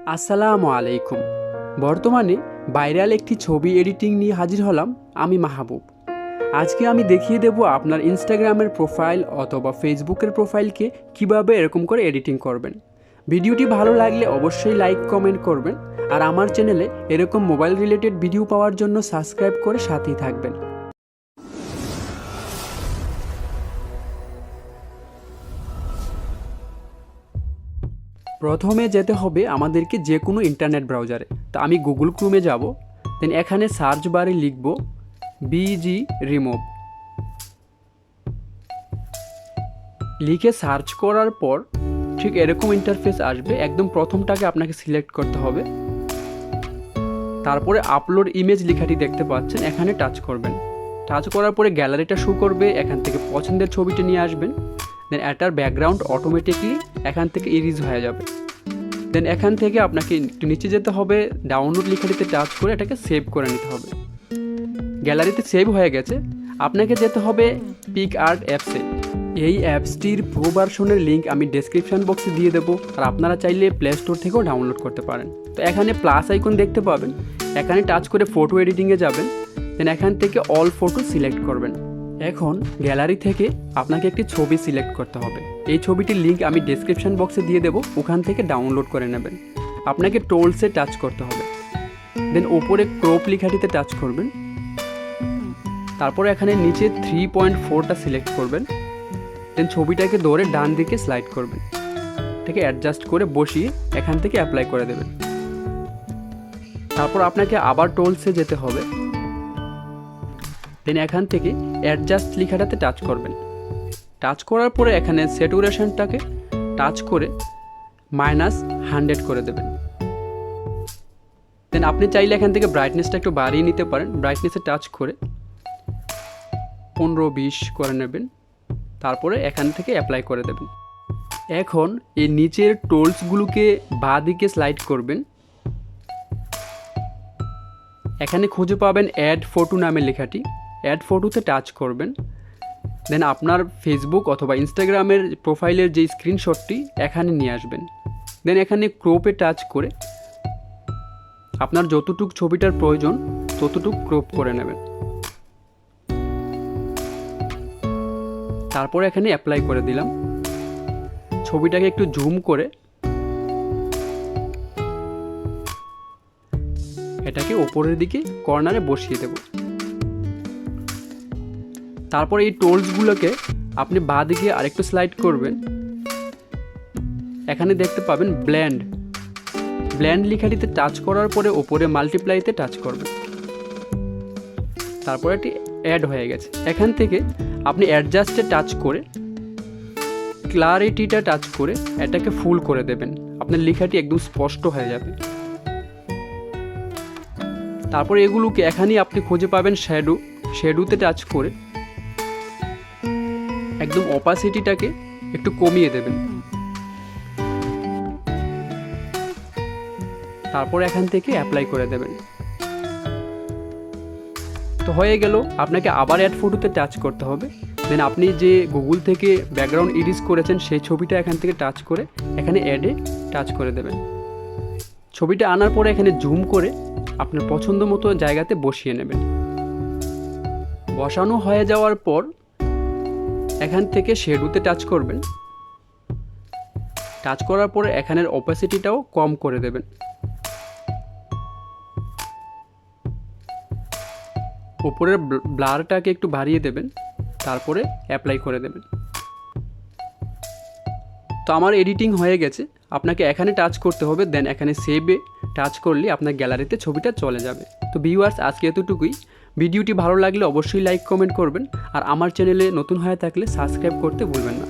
আসসালামু আলাইকুম। বর্তমানে ভাইরাল একটি ছবি এডিটিং নিয়ে হাজির হলাম আমি মাহবুব। আজকে আমি দেখিয়ে দেব আপনার ইনস্টাগ্রামের প্রোফাইল অথবা ফেসবুকের প্রোফাইলকে কিভাবে এরকম করে এডিটিং করবেন। ভিডিওটি ভালো লাগলে অবশ্যই লাইক কমেন্ট করবেন, আর আমার চ্যানেলে এরকম মোবাইল রিলেটেড ভিডিও পাওয়ার জন্য সাবস্ক্রাইব করে সাথেই থাকবেন। প্রথমে যেতে হবে আমাদেরকে যে কোনো ইন্টারনেট ব্রাউজারে। তো আমি গুগল ক্রোমে যাব, দেন এখানে সার্চ বারে লিখব বিজি রিমুভ। লিখে সার্চ করার পর ঠিক এরকম ইন্টারফেস আসবে। একদম প্রথমটাকে আপনাকে সিলেক্ট করতে হবে, তারপরে আপলোড ইমেজ লেখাটি দেখতে পাচ্ছেন, এখানে টাচ করবেন। টাচ করার পরে গ্যালারিটা শো করবে, এখান থেকে পছন্দের ছবিটা নিয়ে আসবেন। দেন এটার ব্যাকগ্রাউন্ড অটোমেটিকলি এখান থেকে ইরেজ হয়ে যাবে। দেন এখান থেকে আপনাকে একটু নিচে যেতে হবে, ডাউনলোড লেখাটিতে টাচ করে এটাকে সেভ করে নিতে হবে। গ্যালারিতে সেভ হয়ে গেছে। আপনাকে যেতে হবে পিকআর্ট অ্যাপসে। এই অ্যাপসটির প্রো ভার্সনের লিঙ্ক আমি ডেসক্রিপশন বক্সে দিয়ে দেবো, আর আপনারা চাইলে প্লে স্টোর থেকেও ডাউনলোড করতে পারেন। তো এখানে প্লাস আইকন দেখতে পাবেন, এখানে টাচ করে ফটো এডিটিংয়ে যাবেন। দেন এখান থেকে অল ফটো সিলেক্ট করবেন। এখন গ্যালারি থেকে আপনাকে একটি ছবি সিলেক্ট করতে হবে। এই ছবিটির লিঙ্ক আমি ডেসক্রিপশন বক্সে দিয়ে দেবো, ওখান থেকে ডাউনলোড করে নেবেন। আপনাকে টোলসে টাচ করতে হবে, দেন ওপরে ক্রপ লেখাটিতে টাচ করবেন। তারপরে এখানে নিচে 3.4টা সিলেক্ট করবেন। দেন ছবিটাকে ধরে ডান দিকে স্লাইড করবেন, এটাকে অ্যাডজাস্ট করে বসিয়ে এখান থেকে অ্যাপ্লাই করে দেবেন। তারপর আপনাকে আবার টোলসে যেতে হবে, দেন এখান থেকে অ্যাডজাস্ট লেখাটাতে টাচ করবেন। টাচ করার পরে এখানে স্যাচুরেশনটাকে টাচ করে -100 করে দেবেন। দেন আপনি চাইলে এখান থেকে ব্রাইটনেসটা একটু বাড়িয়ে নিতে পারেন। ব্রাইটনেসে টাচ করে 15-20 করে নেবেন, তারপরে এখান থেকে অ্যাপ্লাই করে দেবেন। এখন এই নিচের টোলসগুলোকে বাঁ দিকে স্লাইড করবেন। এখানে খুঁজে পাবেন অ্যাড ফটো নামের লেখাটি, অ্যাড ফটোতে টাচ করবেন। দেন আপনার ফেসবুক অথবা ইনস্টাগ্রামের প্রোফাইলের যে স্ক্রিনশটটি এখানে নিয়ে আসবেন। দেন এখানে ক্রপে টাচ করে আপনার যতটুকু ছবিটার প্রয়োজন ততটুকু ক্রপ করে নেবেন। তারপর এখানে অ্যাপ্লাই করে দিলাম। ছবিটাকে একটু জুম করে এটাকে ওপরের দিকে কর্নারে বসিয়ে দেব। তারপর এই টোলসগুলোকে আপনি বাঁ দিকে আরেকটু স্লাইড করবেন। এখানে দেখতে পাবেন ব্ল্যান্ড লেখাটিতে টাচ করার পরে ওপরে মাল্টিপ্লাইতে টাচ করবেন। তারপর এটি অ্যাড হয়ে গেছে। এখান থেকে আপনি অ্যাডজাস্টে টাচ করে ক্লারিটিটা টাচ করে এটাকে ফুল করে দেবেন। আপনার লেখাটি একদম স্পষ্ট হয়ে যাবে। তারপর এগুলোকে এখানেই আপনি খুঁজে পাবেন শ্যাডোতে টাচ করে একদম অপাসিটিটাকে একটু কমিয়ে দেবেন। তারপর এখান থেকে অ্যাপ্লাই করে দেবেন। তো হয়ে গেল। আপনাকে আবার অ্যাড ফটোতে টাচ করতে হবে। দেন আপনি যে গুগল থেকে ব্যাকগ্রাউন্ড ইরেজ করেছেন সেই ছবিটা এখান থেকে টাচ করে এখানে অ্যাডে টাচ করে দেবেন। ছবিটা আনার পরে এখানে জুম করে আপনার পছন্দ মতো জায়গাতে বসিয়ে নেবেন। বসানো হয়ে যাওয়ার পর এখান থেকে শ্যাডোতে টাচ করবেন। টাচ করার পরে এখানের অপাসিটিটাও কম করে দেবেন। উপরের ব্লারটাকে একটু বাড়িয়ে দেবেন, তারপরে অ্যাপ্লাই করে দেবেন। তো আমার এডিটিং হয়ে গেছে। আপনাকে এখানে টাচ করতে হবে, দেন এখানে সেভে টাচ করলে আপনার গ্যালারিতে ছবিটা চলে যাবে। তো ভিউয়ার্স, আজকে এতটুকুই। ভিডিওটি ভালো লাগলে অবশ্যই লাইক কমেন্ট করবেন, আর আমার চ্যানেলে নতুন হয়ে থাকলে সাবস্ক্রাইব করতে ভুলবেন না।